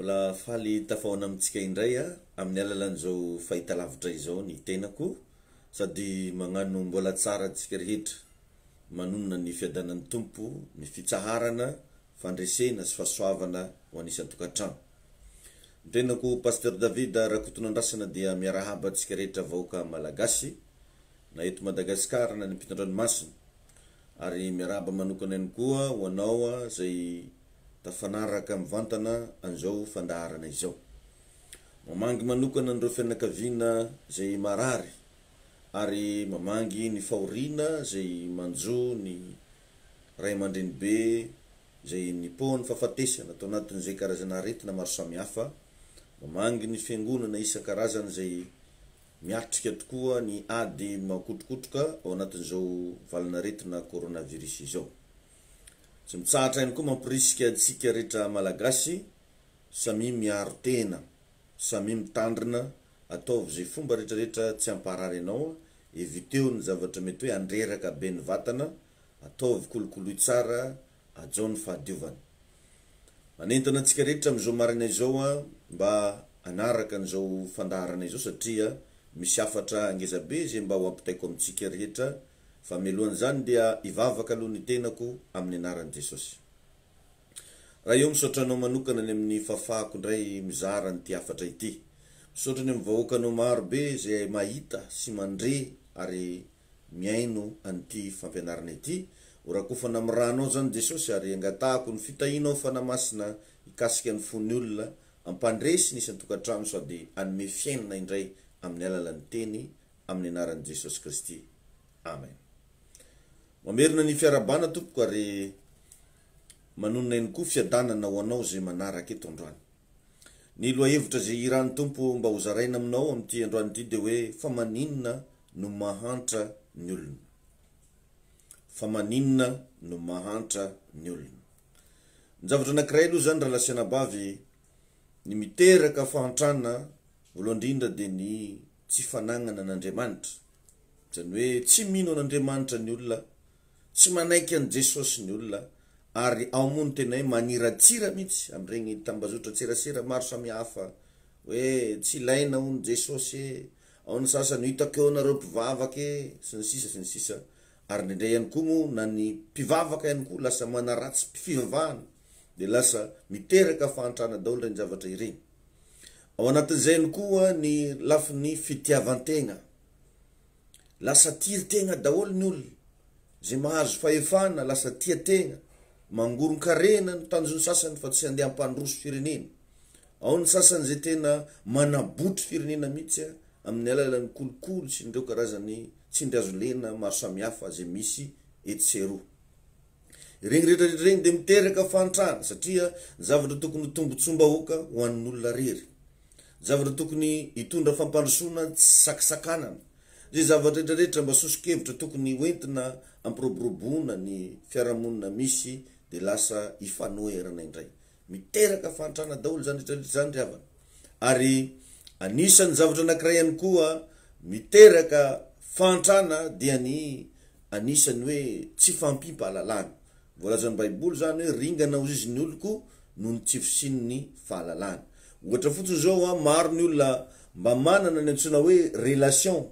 Mbola faly tafaona amitsika indray amin'ny alalan'izao fahita lavitra izao ny tenako sady magnano mbola tsara antsika rehetra manonona ny fiadanan'ny tompo ny fitsaharana fandresena sy fahasoavana ho an'ny isan-tokantrano. Ny tenako Pasteur David Rakotonandrasana dia miarahaba antsika rehetra vahoaka malagasy na eto Madagasikara na ny ampitan-dranomasina ary miarahaba manokana ihany koa ho anao zay tafanaraka mivantana an'izao fandaharana izao. Mamangy manokana andreo fianakaviana zay marary ary mamangy ny fahoriana zay manjo ny ray aman-dreny be zay nipohany fahafatesana atao anatin'izay karazana aretina maro samihafa. Mamangy ny fiangonana isan-karazany zay miatrika tokoa ny ady makotrokotroka ao anatin'izao valana aretina coronavirus izao. Tsy mitsahatra ihany koa mampirisika antsika rehetra malagasy samy miaro tena, samy mitandrina ataovy zay fomba rehetrarehetra tsy amparary anao, eviteo ny zavatra mety hoe andreraka be ny vatana, ataovy kolokoloy tsara, ajao ny fahadiovana. Manentana antsika rehetra amin'izao marina izao mba anaraka an'izao fandaharana izao satria misy afatra angezabe zay mba ho ampitaiko amintsika rehetra. Fa mialohan'izany dia ivavaka aloha ny tenako amin'ny anaran'i Jesosy. Raha eo misaotra anao manokana ny amin'ny fafako indray mizara ny ty afatra ity. Misaotra ny amin'ny vahoakanao maro be zay mahita sy mandre ary miaino an'ity fampianarana ity. Orakofana amin'ny ranao zany Jesosy ary angatahako ny fitahinao fanamasina ikasika ny fony olona ampandresy ny isan-tokantrano sady anome fiainana indray amin'ny alalan'ny teny amin'ny anaran'i Jesosy Kristy. Amen. Mamerina ny fiarabana tompoko ary manonona ihany koa fiadanana ho anao zay manaraka eto androany. Ny lohahevitra zay irany tompo mba ho zaraina aminao amin'ity androany ity dia hoe fa maninona no mahantra ny olona. Fa maninona no mahantra ny olona. Ny zavatra anankiray aloha zany raha lasianabavy ny miteraka fahantrana voalohany indrindra dia ny tsy fanagnana an'Andriamanitra. Zany hoe tsy mino an'Andriamanitra ny olona, tsy manaiky an' Jesosy ny olona ary ao moa ny tena hoe maniratsira mihitsy amin'ireny tambazotra tserasera maro samihafa hoe tsy ilaina hono Jesosy, ao ny sasany hitako eo nareo mpivavaka sy ny sisa ary indray ihany koa moa na ny mpivavaka ihany koa lasa manaratsy fivavahana dia lasa miteraka fahantrana daholo ireny zavatra ireny. Ao anatin'izay ihany koa ny lafiny fitiavan-tegna, lasa tia-tegna daholo ny olona, zay mahazo fahefana lasa tia-tegna, mangoron-karena ny tanjon'ny sasany fa tsy handeha hampandroso firenena. Ao ny sasany zay tena manabotry firenena mihitsy amin'ny alalan'ny kolokolo sy ireo karazany tsindry azo lena maro samihafa zay misy etseroa. Ireny rehetrarehetra ireny dia miteraka fahantrana satria zavatra tokony tombontsom-bahoaka ho an'ny olona rery. Zavatra tokony hitondra fampandrosoana tsy sakasakanana. Zay zavatra rehetrarehetra mba sosokevitra tokony hoentina ampiroboroboana ny fiarahamonina misy dia lasa hifanoherana indray. Miteraka fahantrana daholo zany rehetrarehetra zany ry havana. Ary anisan'ny zavatra anankiray ihany koa miteraka fahantrana dia ny anisany hoe tsy fampim-pahalalana. Voalazan'ny Baiboly zany hoe ringana ho izy ny oloko noho ny tsy fisian'ny fahalalana. Ohatra fotsiny zao maro ny olona mba manana ny antsoina hoe relation,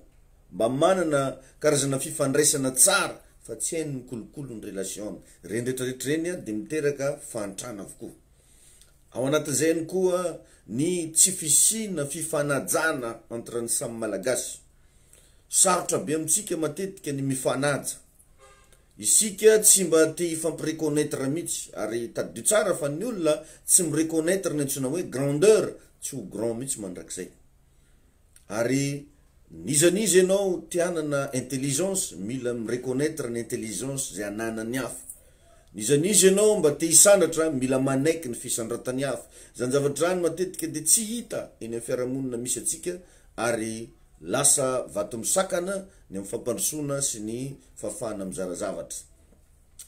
mba manana karazana fifandraisana tsara fa tsy hainy ny kolokolo ny relation. Reny rehetrarehetra reny dia miteraka fahantrana avokoa. Ao anatin'izay ihany koa ny tsy fisiana fifanajana entre ny samy malagasy. Sarotra be amintsika matetika ny mifanaja. Isika tsy mba te hifampireconnaître mihitsy ary tadidio tsara fa ny olona tsy mireconnaître ny antsoina hoe grandeur, tsy ho grand mihitsy mandrakizay. Ary nizanizy ianao tianana intelligence, mila mireconnaître ny intelligence zay ananany hafa. Nizanizy ianao mba te hisandratra, mila manaiky ny fisandratany hafa. Zany zavatra zany matetika dia tsy hita eny amin'ny fiarahamonina misy atsika ary lasa vato misakana ny amin'ny fampandrosoana sy ny fafana mizara zavatra.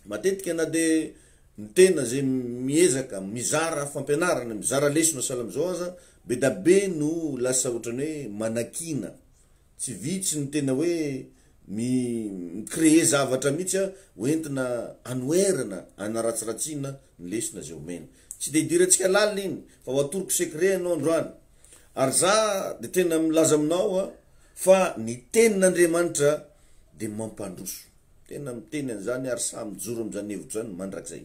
Matetika na dia ny tena zay miezaka mizara fampianarana, mizara lesona sahala am'izao aza, be da be no lasa ohatrany hoe manakina. Tsy vitsy ny tena hoe mi-crée zavatra mihitsy hoentina anoherana, anaratsiratsiana ny lesona zay omena. tsy de idirantsika lalina iny fa ho atoroko secret anao androany ary za de tena milaza aminao fa ny tenin'Andriamanitra de mampandroso tena miteny an'izany ary samy mijoro am'izany hevitra zany mandrakzay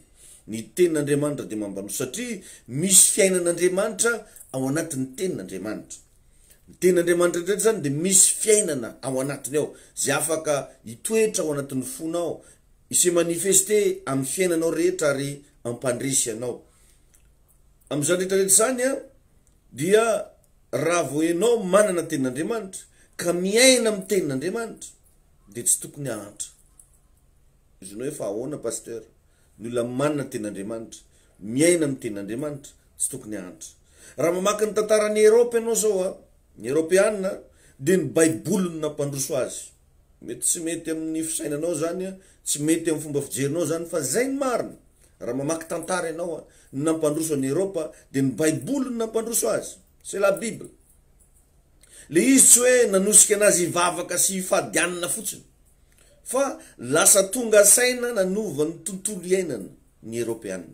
ny tenin'Andriamanitra de mampandroso satria misy fiainan'Andriamanitra ao anatin'ny tenin'Andriamanitra ny tenin'Andriamanitra ndray zany de misy fiainana ao anatiny ao zay afaka hitoetra ao anatin'ny fonao isy manifeste amin'ny fiainanao rehetra ary ampandresy anao am'izany rehetrarehetra zany dia raha vao ianao manana tenin'Andriamanitra ka miaina amin'ny tenin'Andriamanitra de tsy tokony ahatra izy hoe fa ahoana pasteur ny olona manana tenin'Andriamanitra miaina amin'ny tenin'Andriamanitra tsy tokony ahatra raha mamaky ny tantaran'ny Europe ianao zao ny Europeana de ny baiboly no nampandroso azy mety tsy mety amin'ny fisainanao zany tsy mety amin'ny fomba fijerinao zany fa zay ny marina raha mamaky tantara ianao no nampandroso any Europa de ny baiboly no nampandroso azy c'est la Bible le izy tsy hoe nanosika anazy ivavaka sy fadianina fotsiny fa lasa tonga saina nanova ny tontolo iainana ny Europeana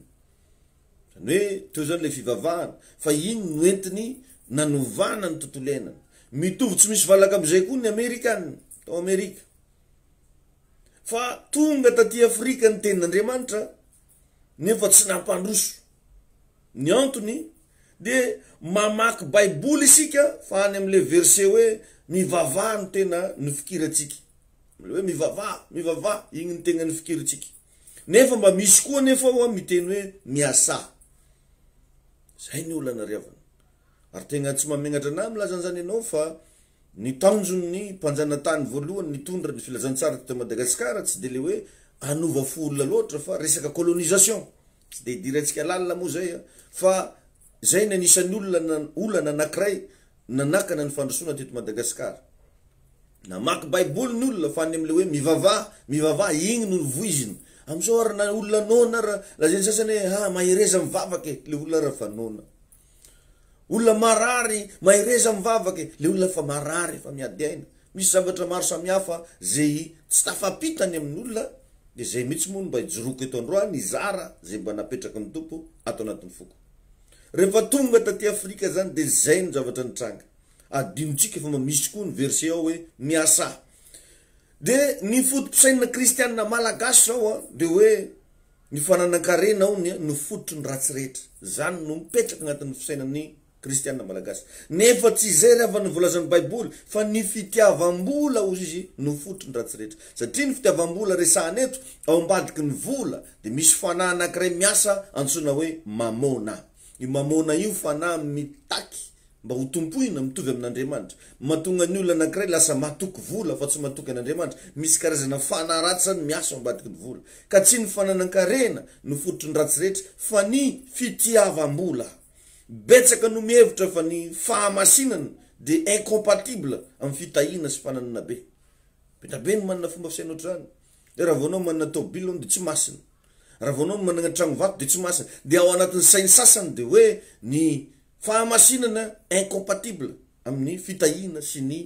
zany hoe teo zany le fivavahana fa iny no entiny nanovana ny tontolo iainana mitovy tsy misy valaka am'izay koa ny Amerikana tao Amerika fa tonga taty Afrika ny tenin'Andriamanitra nefa tsy nampandroso ny antony de mamaky baiboly isika fa any am'le verset hoe mivavaha no tena ny fikiratsika hoe mivavaha igny ny tena ny fikiratsika nefa mba misy koa nefa miteny hoe miasa zay ny olana riavana ary tena tsy mamenatra na milaza an'izany ianao fa ny tanjon'ny mpanjanatany voalohany nitondra ny filazantsara teto Madagasikara tsy de le hoe anova fo olona loatra fa resaka colonisation tsy de idirantsika lalina moa zay fa zay ny anisan'ny olana anankiray nanakana ny fandrosoana teto Madagasikara namaky baiboly ny olona fa any am'le hoe mivavaha igny no voiziny am'izao ary na olona nona lazany sasany hoe mahireza mivavaka le olona raha fa nona olona marary mahireza mivavaka le olona fa marary fa miady aina misy zavatra maro samihafa zay tsy tafapitany amin'ny olona de zay mihitsy moa mba hijoroko eto androany izara zay mba napetraka ny tompo ato anatin'ny foko rehefa tonga taty Afrika zany de zay ny zavatra nitranga adinotsika fa misy koa ny verset ao hoe miasa de ny fotom-pisaina kristianina malagasy zao de hoe ny fananan-karena ony no fototry ny ratsy rehetra zany no mipetraka agnatin'ny fisainan'ny kristianina malagasy nefa tsy zay ravany volazan'ny baiboly fa ny fitiavam-bola ozy izy no fototry ny ratsy rehetra satria ny fitiavam-bola resahana eto ao ambadiky ny vola de misy fanahy anankiray miasa antsoina hoe mamona io mamona io fanahy mitaky mba ho tompoina mitovy amin'Andriamanitra mahatonga ny olona anankiray lasa matoky vola fa tsy matoky an'Andriamanitra misy karazana fanahy ratsy zany miasa ao ambadiky ny vola ka tsy ny fananan-karena no fototry ny ratsy rehetra fa ny fitiavam-bola betsaka no mihevitra fa ny fahamasinana de incompatible amin'ny fitahina sy fananana be be no manana fomba fisaina ohatr'izany de raha vao anao manana tôbilo de tsy masina raha vao anao manana tragno vato de tsy masina de ao anatin'ny sainy sasany de hoe ny fahamasinana incompatible amin'ny fitahina sy ny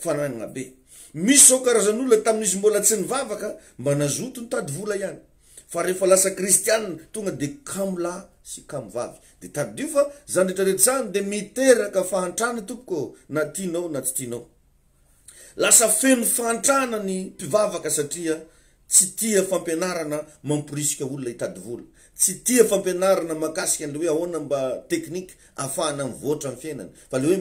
fananana be misy zao karazan'olona tamin'izy mbola tsy nivavaka mba nazoto nitady vola ihany fa rehefa lasa kristianina tonga de kamolahy sy kamvavy de tadio fa zany rehetrarehetra zany de miteraka fahantrana tompoko na tianao na tsy tianao lasa feno fahantrana ny mpivavaka satria tsy tia fampianarana mamporisika olona hitady vola tsy tia fampianarana makasika an'le hoe ahoana mba teknika ahafahana mivoatra amin'ny fiainana fa le hoe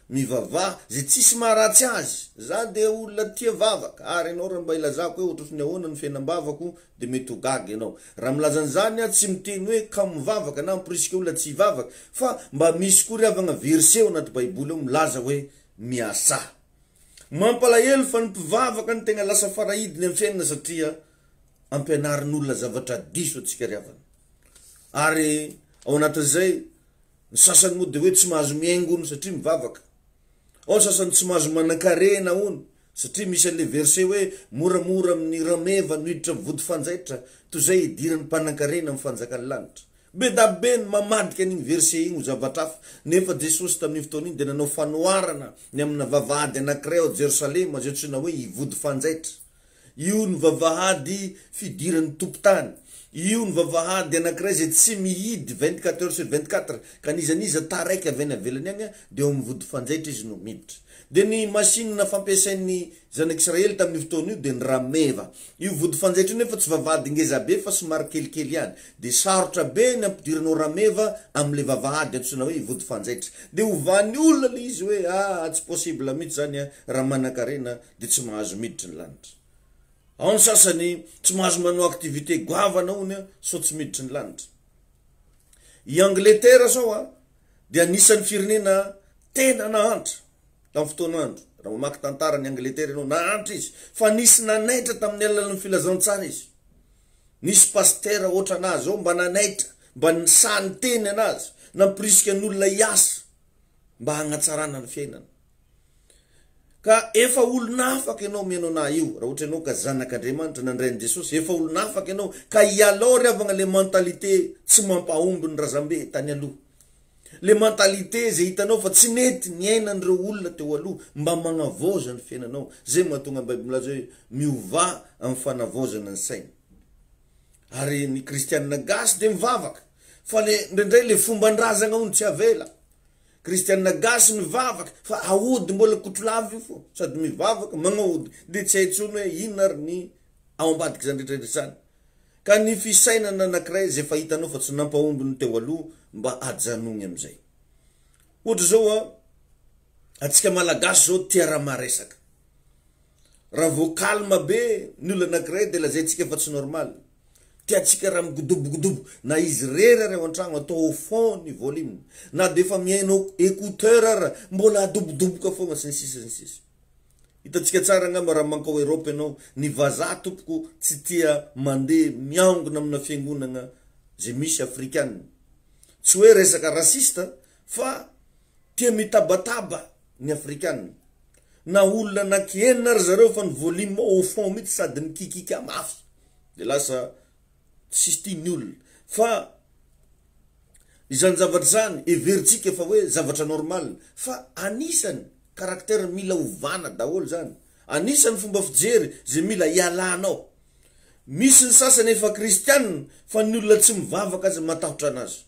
mivavaha zay tsisy maharatsy azy za de olona tia vavaka ary ianao raha mba ilazako hoe ohatrany ahoana ny fiainam-bavako de mety ho gaga ianao raha milazan'izany tsy miteny hoe ka mivavaka na mamporisika olona tsy hivavaka fa mba misy koa riavagna verset ao anaty baiboly ao milaza hoe miasa mampalahelo fa ny mpivavaka ny tegna lasa farahidiny amin'ny fiainana satria ampianarin'olona zavatra diso atsika riavana ary ao anatin'izay ny sasany moa de hoe tsy mahazo miaingony satria mivavaka ao ny sasany tsy mahazo manan-karena ony satria misy an'le verset hoe moramora amin'ny rameva nohiditra vody fanjaitra toy zay idiran'ny mpanan-karena amin'ny fanjakany lanitra be da be ny mamadika an'igny verset igny ho zavatra hafa nefa Jesosy tamin'ny fotoana iny de nanao fanoharana ny amina vavahady anankiray ao Jerosalema zay antsoina hoe ivody fanjaitra io ny vavahady fidiran'ny tompotany io ny vavahady anankiray zay tsy mihidy 24 heures sur 24 ka nizaniza taraiky avy any avelany agny de eo mivody fanjaitra izy no miditra. De ny machine na fampiasain'ny zanak'Israely tamin'ny fotoana io de ny rameva. Io vody fanjaitra nefa tsy vavahady ngeza be fa somary kelikely ihany. De sarotra be ny ampidiranao rameva am'le vavahady antsoina hoe vody fanjaitra. De hovany olona le izy hoe tsy possible mihitsy zany raha manan-karena de tsy mahazo miditra ny lanitra. Ao ny sasany tsy mahazo manao activité goavana ony so tsy miditra ny lanitra. I Angleterre sao de anisan'ny firenena tena nahantra tamin'ny fotoan'andro. Raha mamaky tantara ny Angleterre ianao nahantra izy fa nisy nanaitra tamin'ny alalan'ny filazantsara izy. Nisy pasteur oatra anazy ao mba nanaitra mba nisany teny anazy nampirisika ny olona hiasa mba hagnatsarana ny fiainana. Ka efa olona afaka ianao mianao na io raha ohatra ianao ka zanak'Andriamanitra nandrain'i Jesosy efa olona afaka ianao ka ialao riavagna le mentalité tsy mampahomby ny razambe tany aloha. Le mentalité zay hitanao fa tsy mety niainan'ireo olona teo aloha mba magnavoza ny fiainanao. Zay mahatonga ny Bible milaza hoe miova amin'ny fanavozana ny saina. Ary ny kristianina gasy de mivavaka fa le ndraindray le fomban-drazagna ony tsy avela. Kristianina gasy mivavaka fa aody mbola kotrolavy fo sady mivavaka magnaody de tsy haintsony hoe inona ary ny ao ambadiky zany rehetrarehetra zany. Ka ny fisainana anankiray zay fa hitanao fa tsy nampahomby ny teo aloha mba ajanogny am'izay. Ohatra zao atsika malagasy zao tia raha maresaka. Raha vao kalma be ny olona anankiray de lazaintsika fa tsy normal. Tiatsika raha migodobogodobo na izy rery ary ao an-tragno atao au fond ny volume na de fa miainao écouteur ary mbola adobodoboka fogna sy ny sisa. Hitantsika tsara ngamba raha mankao Europe ianao ny vazaha tompoko tsy tia mandeha miangona amina fiangonana zay misy afrikanina. Tsy hoe resaka rasista fa tia mitabataba ny afrikanina. Na olona anankienina ary zareo fa ny volume au fond mihitsy sady mikikika mafy. De lasa sistiny olona fa izany zavatra zany everitsika fa hoe zavatra normal fa anisany karaktera mila ovana daholo zany. Anisany fomba fijery zay mila ialanao. Misy ny sasany efa kristianina fa ny olona tsy mivavaka azy matahotra anazy.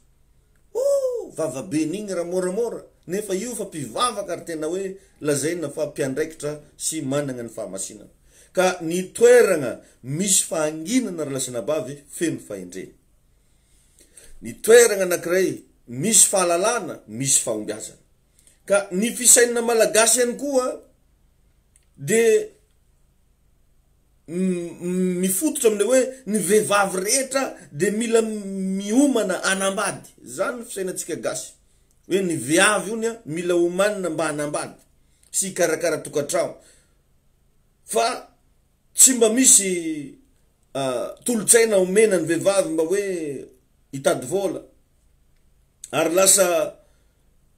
Vava be n'igny raha moramora nefa io fa mpivavaka ary tena hoe lazaina fa mpiandraikitra sy manana ny fahamasinana. Ka ny toeragna misy fahanginana relasana bavy feno fahendrena. Ny toeragna anankiray misy fahalalana misy fahombiazana. Ka ny fisainana malagasy ihany koa de mifototra amile hoe ny vehivavy rehetra de mila miomana anambady. Zany ny fisainantsika gasy. Hoe ny viavy ony mila omanina mba anambady sy karakara tokantrano. Fa tsy mba misy tolotsaina omena ny vehivavy mba hoe hitady vola. Ary lasa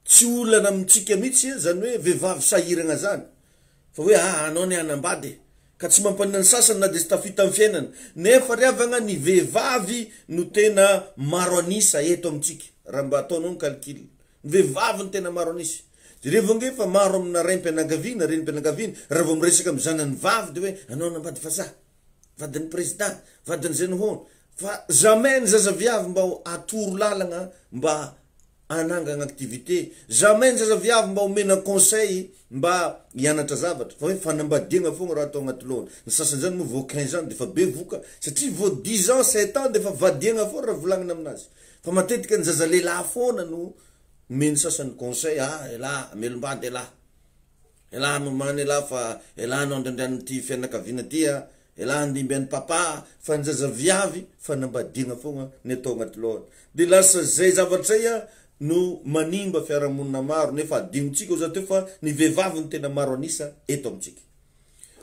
tsy olana amintsika mihitsy zany hoe vehivavy sahiragna zany. Fa hoe anao ny anambady ka tsy mampanina ny sasany na de tsy tafita amin'ny fiainana. Nefa riavagna ny vehivavy no tena maro anisa eto amintsika. Raha mba ataonao ny calcul. Ny vehivavy no tena maro anisa. De revonge fa maro amina rem-pianakaviana, renim-pianakaviana, raha vao miresaka amin'ny zanany vavy de hoe anao nambady fa za, vadin'ny president, vadin'ny zenohony. Fa jamais ny zazaviavy mba atoro lalagna mba anangana activité. Jamais ny zazaviavy mba omena conseil mba hianatra zavatra. Fa hoe fanambadiana fogna raha atao agnaty lohany. Ny sasany zany moa vao 15 ans de fa be voka satria vao 10 ans 7 ans de fa vadiana fogna raha volagnina aminazy. Fa matetika ny zazalehilahy fogna no meny sasany conseil ela melombady ela nomany ela fa ela no andrandrany ty fianakaviana ty ela andimbian'ny papa fa ny zazaviavy fanambadiana fogna ny atao agnaty lohany. De lasa zay zavatra no manimba fiarahamonina maro nefa adinontsika za teo fa ny vehivavy ny tena maro anisa eto amintsika.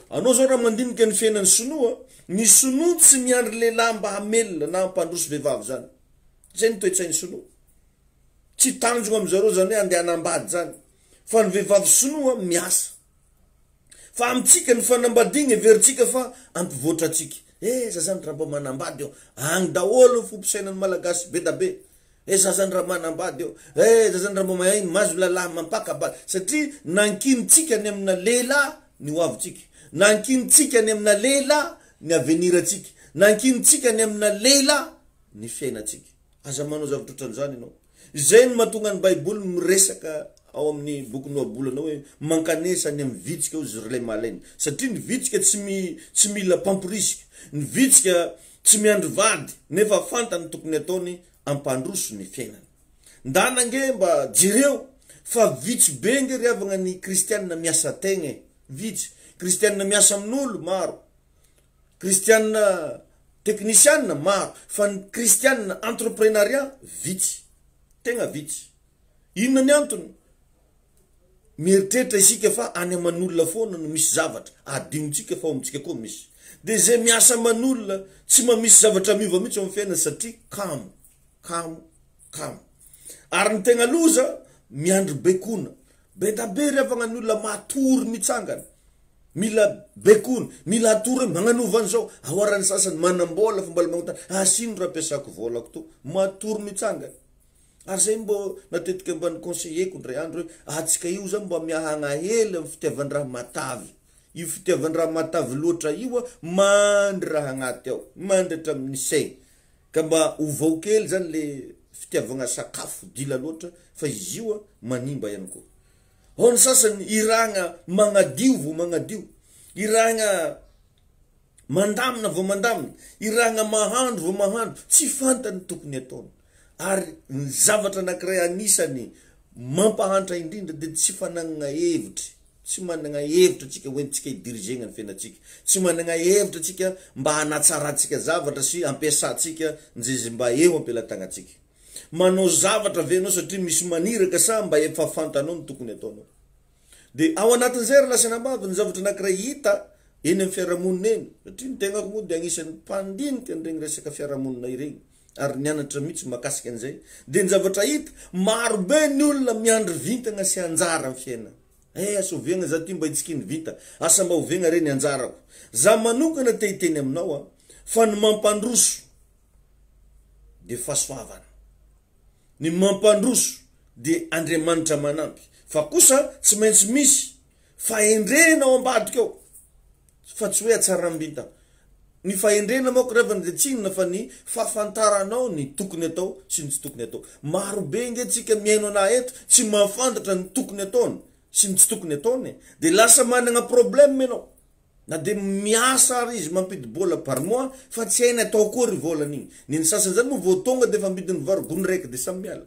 Anao zao raha mandinika ny fiainan'ny sinoa, ny sinoa tsy miandry lehilahy mba hamelona na hampandroso vehivavy zany. Zay ny toetsain'ny sinoa. Tsy tanjona am'zareo zany hoe andeha hanambady zany. Fa ny vehivavy sinoa miasa. Fa amintsika ny fanambadiana everitsika fa ampivoatra atsika. Zazany raha mba manambady eo. Agny daholo ny fompisainan'ny malagasy be da be. Zazany raha manambady eo. Zazany raha mba mahainy mazo lalahy mampakabady. Satria nankinitsika ny amina lehilahy ny hoavitsika. Nankinitsika ny amina lehilahy ny avenir atsika. Nankinitsika ny amina lehilahy ny fiainatsika. Aza manao zavatra ohatran'izany ianao. Izay no mahatonga ny Baiboly miresaka ao amin'ny boky Noabolana hoe mankanesa ny amin'ny vitsika ozy ray malaina. Satria ny vitsika tsy mila pamporisika. Ny vitsika tsy miandry vady, nefa fantany tokony ataony ampandroso ny fiainany. Ndanange mba jireo fa vitsy be nge riavagna ny kristianina miasa tegna. Vitsy kristianina miasa amin'olo maro. Kristianina teknisianina maro, fa ny kristianina entrepreneuria vitsy. Tegna vitsy. Inona ny antony? Mieritreritra isika fa any aman'olona foana no misy zavatra, adinontsika fa amintsika koa misy. De zay miasa aman'olona tsy mamisy zavatra miova mihitsy amin'ny fiainana satria kamo. Ary ny tegna loza miandry bekona. Be da be riavagna ny olona matory mitsangana. Mila bekona, mila atory magnanova an'izao. Ahoarany sasany manambola fa mbola magnotany, sino raha ampiasako volako to? Matory mitsangana. Ary zay mbo natetika mba ny conseilleko ndray andro hoe atsika io zany mba miahagna hely amin'ny fitiavan-draha matavy. Io fitiavan-draha matavy loatra io mandry raha agnaty ao, mandry hatramin'ny saigna. Ka mba hovao kely zany le fitiavagna sakafo dila loatra fa izy io manimba ihany koa. Ao ny sasany iragna magnadio vo magnadio, iragna mandamina vo mandamina, iragna mahandro vo mahandro, tsy fantany tokony ataony. Ary ny zavatra anankiray anisany mampahantra indrindra de tsy fananana hevitra. Tsy manana hevitra tsika hoe tsika hidirigena ny fiainatsika. Tsy manana hevitra tsika mba hanatsaratsika zavatra sy ampiasatsika nzay mba eo ampelantangatsika. Manao zavatra venao satria misy maniraka sa mba efa fantanao ny tokony ataonao. De ao anatin'izay relasana ambavy ny zavatra anankiray hita eny amin'ny fiarahamonina eny. Satria ny tegnako moa de agnisan'ny mpandinika an'iregny resaka fiarahamonina iregny. Ary nianatra mihitsy makasika an'izay. De ny zavatra hita, maro be ny olona miandry vintagna sy anjara amin'ny fiainana. Asa oviagna za ty mba hitsikiny vinta, asa mba oviagna reny anjarako. Za manokana te hiteny aminao fa ny mampandroso de fahasoavana. Ny mampandroso de Andriamanitra manampy. Fa kosa tsy maintsy misy fahendrena ao ambadika ao. Fa tsy hoe atsaram-binta. Ny fahendrena moa revana de tsinona fa ny fahafantaranao ny tokony atao sy ny tsy tokony atao. Maro be nge tsika miaino ana eto tsy mahafantatra ny tokony ataony sy ny tsy tokony ataony. De lasa manana problème ianao. Na de miasa ary izy mampidi bola par mois fa tsy hainy atao kory volan'igny. Ny sasany zany moa vao tonga de fa ambidiny vary gony raiky de samy miala.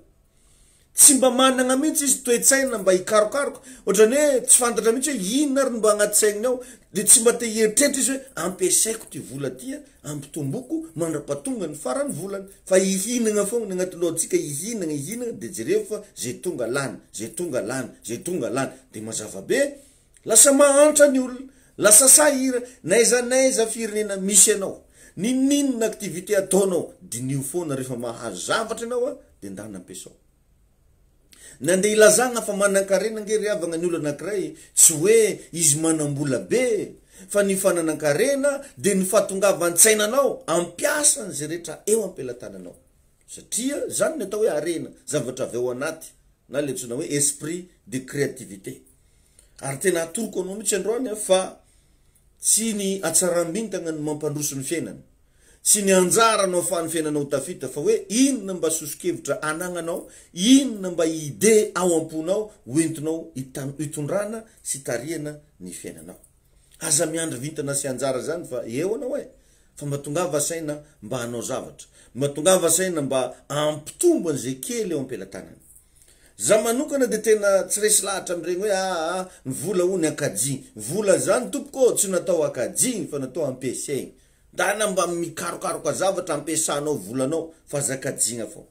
Tsy mba manana mihitsy izy toe-tsaina mba hikarokaroka. Ohatrany hoe tsy fantatra mihitsy hoe inona ary mba agnaty saigny ao. De tsy mba te hieritreritra izy hoe ampiasaiko ty vola tia ampitomboko mandrapatonga ny farany volany. Fa hihinagna fogna agnaty lohantsika, hihinagna de jereo fa zay tonga lany, de mazava be lasa mahantra ny olona, lasa sahira, naiza firenena misy anao, ninona activité ataonao, dinio foana rehefa mahazo zavatra anao de ndana ampiasao. Nande ilazagna fa manan-karena nge riavagna ny olona anankiray, tsy hoe izy manambola be, fa ny fananan-karena de ny fahatongavan-tsainanao ampiasa ny zay rehetra eo ampelantananao. Satria zany ny atao hoe arena, zavatra avy ao anaty, na le antsoina hoe esprit de créativité. Ary tena atoroko anao mihitsy androany fa tsy ny atsaram-bintagna ny mampandroso ny fiainana. Tsy ny anjara no ahafahan'ny fiainanao tafita fa hoe inona mba soso-kevitra anagnanao, inona mba ide ao amponao, hoentinao hitondrana sy tariana ny fiainanao. Aza miandry vintana sy anjara zany fa eo anao fa mba tongava saina mba hanao zavatra, mba tongava saina mba ampitombo an'izay kely eo ampelantanana. Za manokana de tena tsy resy lahatra am'iregny hoe ny vola ho ny akajy. Vola zany tompoko tsy natao akajy fa natao ampiasaigny. Dana mba mikarokaroka zavatra ampiasanao volanao fa zakajigna fô.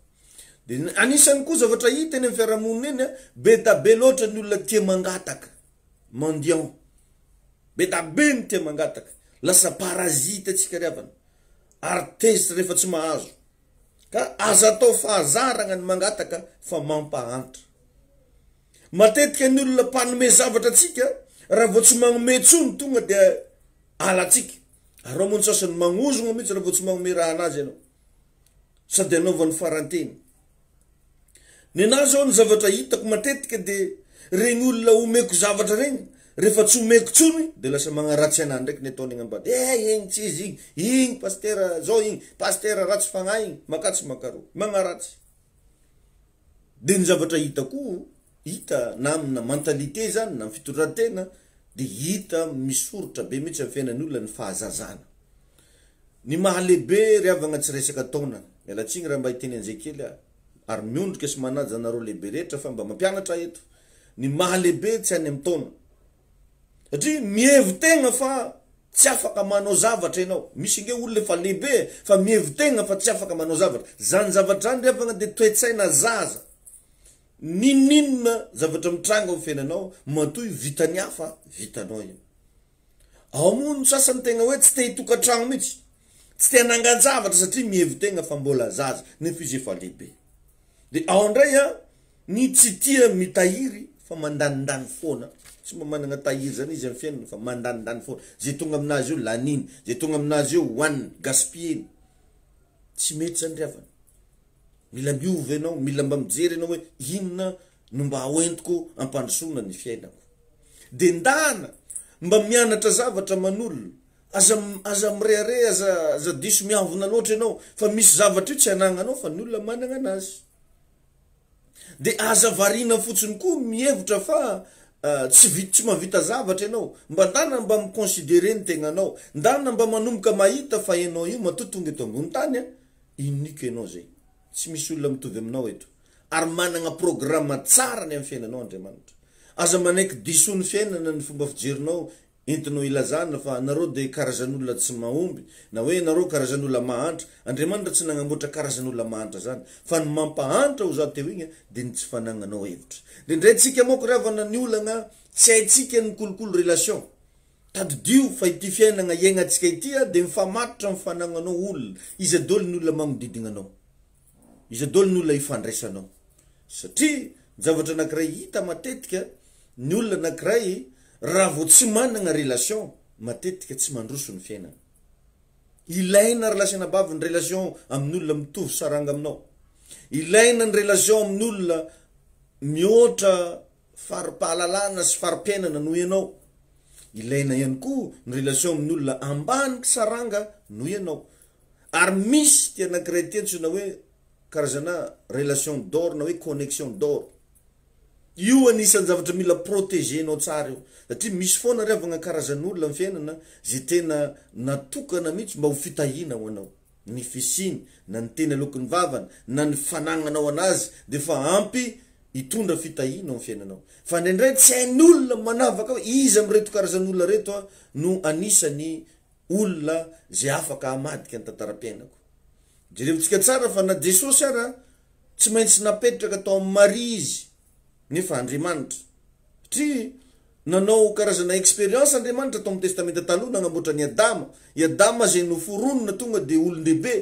De anisany koa zavatra hita eny amin'ny fiarahamonina eny be da be loatra ny olona tia mangataka. Mendiant. Be da be ny tia mangataka. Lasa parasite atsika riavana. Artiste rehefa tsy mahazo. Ka aza atao fahazaragna ny mangataka fa mampahantra. Matetika ny olona mpanome zavatra atsika raha vao tsy magnome tsony tonga de alatsika. Ary ao mony sasany magnozogna mihitsy raha vao tsy magnome raha anazy ianao. Sady anaovany faranteny. Ny anazy zao ny zavatra hitako matetika de regny olona omeko zavatra regny rehefa tsy omeko tsony de lasa magnaratsy anah ndraiky ny ataony agnambady igny tsy izy igny pasteur zao igny pasteur ratsy fagnahy igny makatsy makaro magnaratsy de ny zavatra hita na amina mentalité zany na fitondratena de hita misorotra be mihitsy amin'ny fiainan'olona ny fahazazana ny mahalehibe riavagna tsy resaka taona mialatsigny raha mba hiteny an'izay kely ary miondrika sy manaja nareo lehibe rehetra fa mba mampianatra eto ny mahalehibe tsy any amin'ny taona satria mihevy-tegna fa tsy afaka manao zavatra ianao misy nge olona efa lehibe fa mihevy-tegna fa tsy afaka manao zavatra zany zavatra zany riavagna de toe-tsaina zaza ninninona zavatra mitranga amin'ny fiainanao matoy vitany hafa vitanao io ao moa ny sasany tegna hoe tsy te hitokantragno mihitsy tsy te hanangan-javatra satria mihevy-tegna fa mbola zaza nefa izy efa lehibe de ao ndray ny tsy tia mitahiry fa mandanindany foana tsy mba managna tahiry zany izy amin'ny fiainana fa mandanindany foana zay tonga aminazy io laniny zay tonga aminazy io hoaniny gaspilleny tsy mety zany riavana mila miova ianao mila mba mijery ianao hoe inona no mba hoentiko ampandrosoana ny fiainako de ndana mba mianatra zavatra manolo aza mirehare aza diso miavona loatra ianao fa misy zavatra io tsy anagnanao fa ny olona managna anazy de aza varina fotsiny koa mihevitra fa tsy mahavita zavatra ianao mba ndana mba miconsidere ny tegnanao ndana mba manomboka mahita fa ianao io matoa tonga eto ambony tany unique ianao zay tsy misy olona mitovy aminao eto ary managna programme tsara ny amin'ny fiainanao Andriamanitra aza manaiky disony fiainana ny fomba fijerinao entinao ilazana fa nareo de karazan'olona tsy mahomby na hoe nareo karazan'olona mahantra Andriamanitra tsy nagnamboatra karazan'olona mahantra zany fa ny mampahantra ho za teo igny de ny tsy fanagnanao hevitra de ndraytsika moko ravana ny olagna tsy haitsika ny kolokolo relation tadidio fa ity fiainana iaignatsika ity de mifamatotra mifanagnanao olona izy adolo ny olona magnodidignanao izy adolo ny olona ifandraisanao satria zavatra anankiray hita matetika ny olona anankiray raha vao tsy managna relation matetika tsy mandroso ny fiainana ilaina relation bavy ny relation amin'olona mitovy saranga aminao ilaina ny relation amin'olona mihoatra faripahalalana sy farimpiainana noho ianao ilaina ihany koa ny relation amin'olona ambany saranga noho ianao ary misy ty anankiray ty antsona hoe karazana relation d'or na hoe connexion d'or io anisan'ny zavatra mila protégenao tsara io satria misy foana riavagna karazan'olona amin'ny fiainana zay tena natokana mihitsy mba ho fitahina ho anao ny fisiny na ny tena lokon'ny vavana na ny fanagnanao anazy de fa ampy hitondra fitahina amin'ny fiainanao fa ndraindray tsy hain'olona manavaka izy am'reto karazan'olona reto no anisany olona zay afaka amadika ny tantaram-piainako jerevitsika tsara fa na Jesosy ara tsy maintsy napetraka tao amin'ny Maria izy nefa Andriamanitra satria nanao karazana expérience Andriamanitra tao amin'ny testamenta taloha nagnamboatra ny Adama zay noforonona tonga de olon-dehibe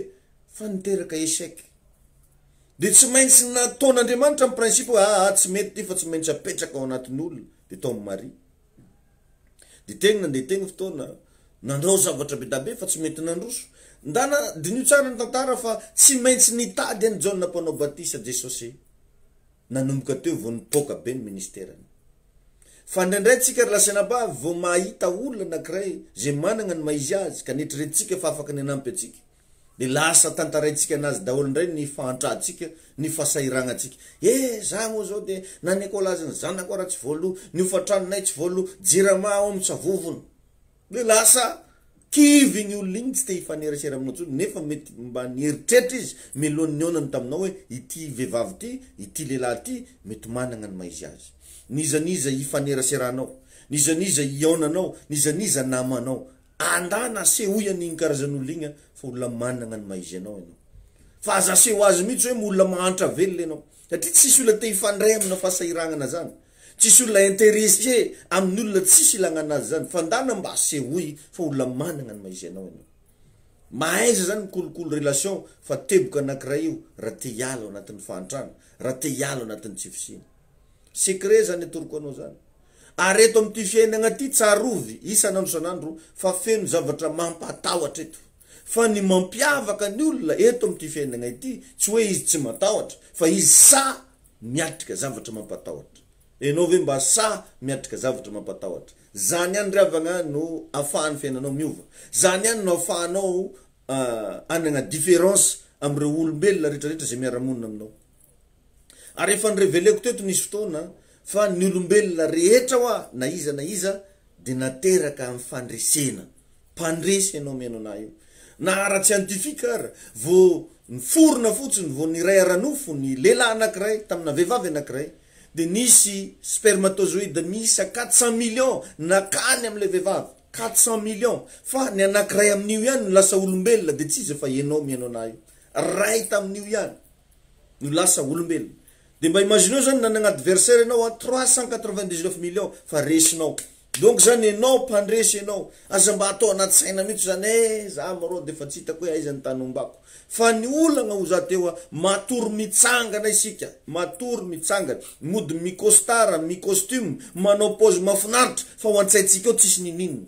fa niteraka échec de tsy maintsy nataon'Andriamanitra amin'ny principe tsy mety fa tsy maintsy apetraka ao anatin'olona de tao amin'ny Maria de tegna nandeha tegna fotoana nandrao zavatra be dabe fa tsy mety nandroso ndana dinio tsara ny tantara fa tsy maintsy nitady any John nampanao batisa Jesosy nanomboka teo vao nipoka be ny ministerany fa ndraindray tsika relationaba vao mahita olona anankiray zay managna ny maizy azy ka netreretintsika fa afaka ny anampy atsika de lasa tantaraintsika anazy daholo ndray ny fahantratsika ny fasahiragnatsika za moa zao de naneko lazany zanako raha tsy voalo ny ofatranonay tsy voalo jirama ao amin'ny savovony de lasa kivy ny olona igny tsy te hifanerasera aminao tsony nefa mety mba nieritreritra izy melohan'ny onany taminao hoe ity vehivavy ty ity lehilahy ty mety managna ny maizy azy nizaniza hifaneraseranao nizaniza ionanao nizaniza namanao andana se hoy an'igny karazan'olona igny fa olona managna ny maizy anao ianao fa aza se ho azy mihitsy hoe olona mahantra velona ianao satria tsisy olona te hifandray amina fasahiragna zany tsisy olona intéressé amin'ny olona tsisy ilagna anazy zany fa ndana mba asehoy fa olona managna ny maizy anao ianao mahaiza zany mikolokolo relation fa teboka anankiray io raha te hiala ao anatin'ny fahantrana raha te hiala ao anatin'ny tsy fisiny secret zany atoroko anao zany ary eto amin'ity fiainagna ty tsarovy isanandro sanandro fa feno zavatra mampatahotra eto fa ny mampiavaka ny olona eto amin'ity fiainagna ity tsy hoe izy tsy matahotra fa izy sa miatrika zavatra mampatahotra enao ve mba sa miatrika zavatra mampatahotra zany any ravagna no afahan'ny fiainanao miova, zany any no afahanao anagna différence am'ireo olombelona rehetrarehetra zay miara-monina aminao. Ary efa nireveleko teto nisy fotoana fa ny olombelona rehetra hoa na iza de nateraka amin'ny fandresena, mpandresy ianao miainao io na ara-scientifique ara vo niforona fotsiny vo niray aranofo ny lehilahy anankiray tamina vehivavy anankiray de nisy spermatozoïde miisa 400 millions nakany am'le vehivavy, 400 millions, fa ny anankiray amin'io ihany no lasa olombelona de tsy izy fa ianao miainao io, ray tamin'io ihany no lasa olombelona. De mba imagineo zany nanagna adversaire ianao 399 millions fa resinao. Donc zany ianao mpandresy ianao, aza mba atao anaty saina mihitsy zany za marô de fa tsy hitako hoe aiza ny tanombako. Fa ny olagna ho za teo matory mitsangana isika, matory mitsangana, mody mikostara, mikostume, manao pose mafinaritra fa ho antsaitsika eo tsisy ninino.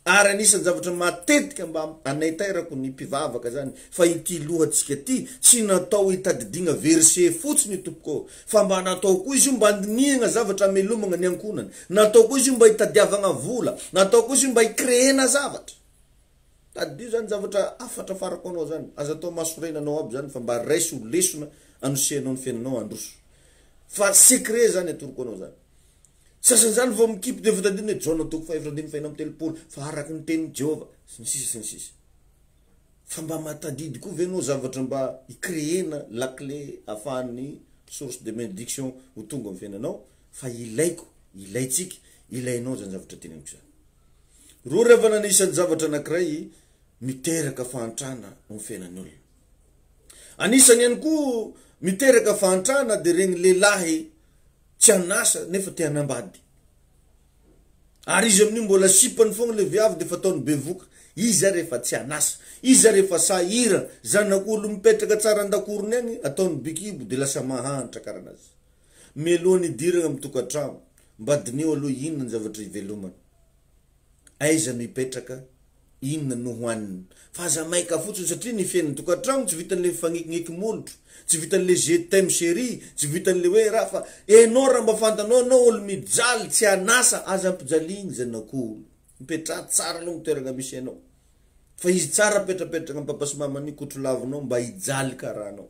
Ary anisany zavatra matetika mba anaitairako ny mpivavaka zany fa ity lohatsika ty tsy natao hitadidigna verse fotsiny tompoko, fa mba natao koa izy io mba andinihana zavatra amelomagna ny ankonany, natao koa izy io mba hitadiavagna vola, natao koa izy io mba hikreena zavatra. Tadio zany zavatra afatra farako anao zany, aza atao masorenanao aby zany fa mba raiso lesona anosianao ny fiainanao androso. Fa secret zany atoroko anao zany. Sasany zany vao mikipy de vitadiny hoe John toko 5:4 fa araky ny tenin'i Jehova sy ny sisa. Fa mba matadidy koa venao zavatra mba hikreena la clé afahan'ny source de bénédiction ho tonga amin'ny fiainanao, fa ilaiko, ilaitsika, ilainao zany zavatra teneniko zany. Roa rehefa nanisany zavatra anankiray miteraka fahantrana amin'ny fiainan'olona. Anisany ihany koa miteraka fahantrana de regny lehilahy tsy anasa nefa te hanambady. Ary izy amin'io mbola sipany fogna le viavy de fataony bevoka. Izy rehefa tsy anasa, izy rehefa sahira, zanak'olo mipetraka tsara andakorony agny ataony bikibo de lasa mahantra karanazy. Melohany idiragna amin'ny tokantrano, mba dineo aloha inona ny zavatra ivelomany. Aiza mipetraka, inona no hoaniny. Fa aza maika fotsiny satria ny fiainany tokantrano tsy vitan'le fagnikigniki molotro, tsy vitan'le je t'aime chérie, tsy vitan'le hoe raha fa enao raha mba fantanao anao olo mijaly tsy anasa, aza ampijaligny zanak'olo. Mipetra tsara aloha toerana misy anao. Fa izy tsara petrapetraka amin'ny papa sy mamany kotro lavinao mba hijaly karahanao.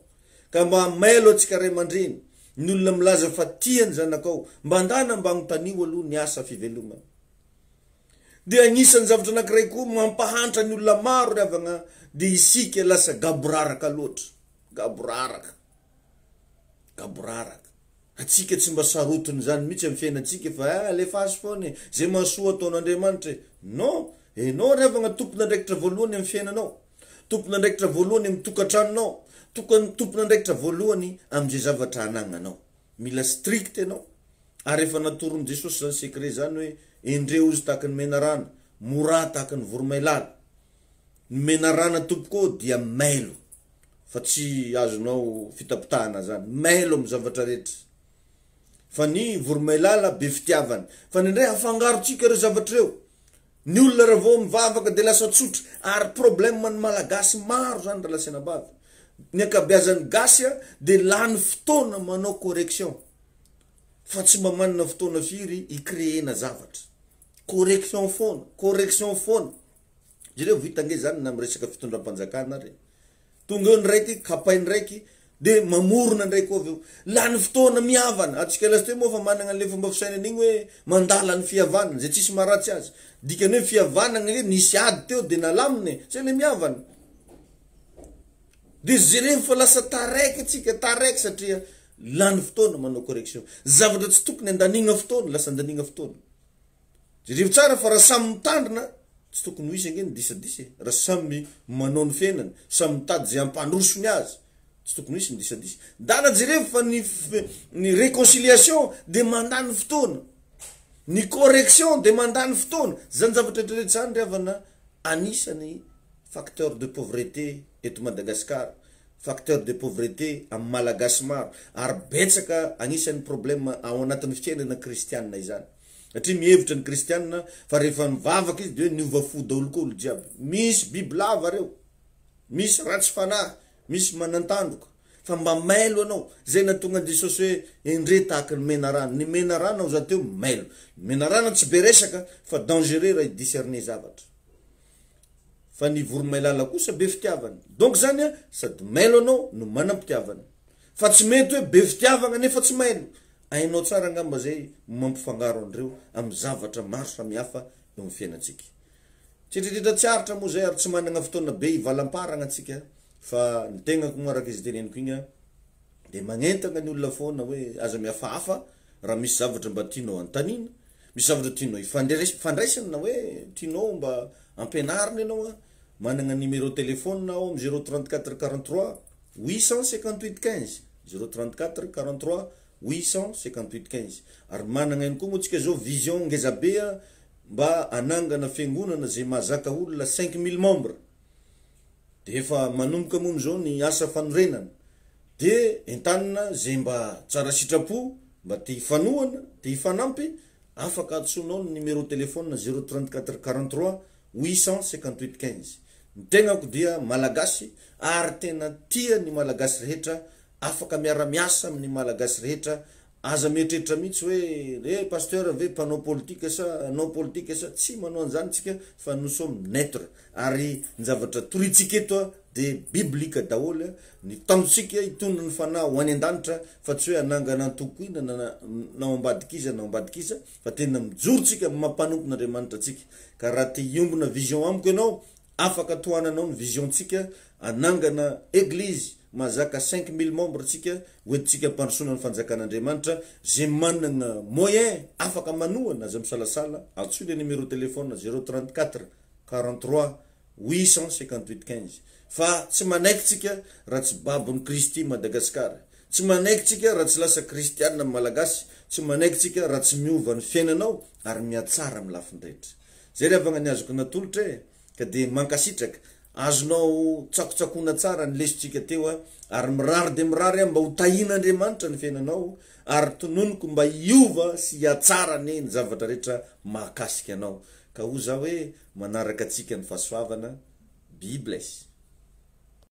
Ka mba mailo atsika ray aman-dreny, ny olona milaza fa tiany zanakao, mba andana mba agnotanio aloha ny asa fivelomana. De agnisan'ny zavatra anankiray koa mampahantra ny olona maro ravagna de isika lasa gaboraraka loatra. Gaboraraka. Atsika tsy mba sarotony zany mihitsy amin'ny fiainantsika fa alefaso foana zay mahasoa ataon'Andriamanitra. Non, enao ravagna tompon'andraikitra voalohany amin'ny fiainanao, tompon'andraikitra voalohany amin'ny tokantranonao, tompon'andraikitra voalohany amin'izay zavatra anagnanao. Mila strict enao. Ary efa natoron'i Jesosy zany secret zany hoe endreo izy tahaka ny menarana, mora tahaka ny voromailala. Ny menarana tompoko dia mailo, fa tsy azonao fitapitahana zany, mailo amin'ny zavatra rehetra. Fa ny voromailala be fitiavany, fa ny ndray afangarotsika ireo zavatra reo. Ny olona raha vao mivavaka de lasa tsotra, ary problème ny malagasy maro zany raha lasena bavy. Ny akabeazan'ny gasy de lany fotoana manao correction. Fa tsy mba manana fotoana firy hikreena zavatra. Correction foana. Jereo vitange zany na miresaka fitondram-panjakana re. Tonga eo ny raiky, kapainy raiky, de mamorona ndraiky koa aveo. Lany fotoana mihavana. Atsika lasy teo moa fa manana le fomba fisainana igny hoe mandala ny fihavanana, zay tsisy maharatsy azy. Dikany hoe fihavanana ile nisy ady teo de nalamine, zay le mihavana. De jereo fa lasa taraiky atsika, taraiky satria lany fotoana manao correction. Zavatra tsy tokony andanigna fotoana, lasa andanigna fotoana. Jereo tsara fa raha samy mitandrina, tsy tokony ho isy angeny disadisy. Raha samy manao ny fiainana, samy mitady zay ampandrosony azy, tsy tokony ho isy ny disadisy. Dana jereo fa ny réconciliation de mandany fotoana. Ny correction de mandany fotoana. Zany zavatra rehetra zany ravana anisany facteur de pauvreté eto Madagascar. Facteur de pauvreté amin'ny malagasy maro. Ary betsaka anisany problème ao anatin'ny fiainana kristianina izany. Satria mihevitra ny kristianina fa rehefa mivavaka izy de niova fo daholo koa olo jiaby. Misy bibilava reo, misy ratsy fanahy, misy manantandroka. fa mba mailo anao zay na tonga de sosy hoe endre tahaka ny mena rano ny mena rano ao za teo mailo mena rano tsy be resaka fa dangereux raha discerner zavatra fa ny voromailala kosa be fitiavana donc zany a sady mailo anao no manam-pitiavana fa tsy mety hoe be fitiavana nefa tsy mailo ainao tsara ngamba zay mampifangaro andreo amin'ny zavatra maro samihafa eo amin'ny fiainantsika tritrititra tsy aritra moa zay ary tsy manana fotoana be hivalam-paragna atsika fa ny tegnako moaraka izy teneniko igny de magnentana ny olona foana hoe aza mihafahafa raha misy zavatra mba tianao antanina misy zavatra tianao ifandraisana na hoe tianao mba ampianarina ianao manana numéro téléphone ao am 034 43 858 15 034 43 858 15 ary manana iny koa moa tsika zao vision ngezabe mba anangana fiangonana zay mahazaka olona 5000 membres de efa manomboka moa zao ny asa fanorenana de entanina zay mba tsara sitrapo mba te hifanohana te hifanampy afaka atsonao ny numéro téléphone 034 43 858 15 ny tegnako dia malagasy ary tena tia ny malagasy rehetra afaka miara-miasa amin'ny malagasy rehetra aza mieritreritra mihitsy hoe pasteur ve panao politique sa anao politique sa tsy manao an'izany tsika fa nous sommes neutres ary ny zavatra toritsika eto de biblika daholo ny tanjotsika hitondra ny fanahy ho any an-danitra fa tsy hoe anangana antokoina nao ambadikiza fa tena mijorotsika mampanompin'Andriamanitra atsika ka raha te hiombona vision amiko ianao afaka tohananao ny vision tsika anangana église mazaka 5000 membres tsika hoentitsika mpandrosoana ny fanjakan'Andriamanitra zay manana moyen afaka manohana aza misalasala atsoy le numéro téléphone 034 43 858 15 fa tsy manaiky tsika raha tsy babon'ny Kristy Madagasikara tsy manaiky tsika raha tsy lasa kristianina malagasy tsy manaiky tsika raha tsy miova ny fiainanao ary miatsara amin'ny lafindrehetra zay le avagna ny azoko natolotra ka de mankasitraka azonao tsakotsakona tsara ny lesitsika teo ary mirary de mirary mba ho tahin'Andriamanitra ny fiainanao ary tononoko mba hiova sy hiatsara ny zavatra rehetra mahakasika anao ka ho za hoe manaraka atsika ny fahasoavana be bless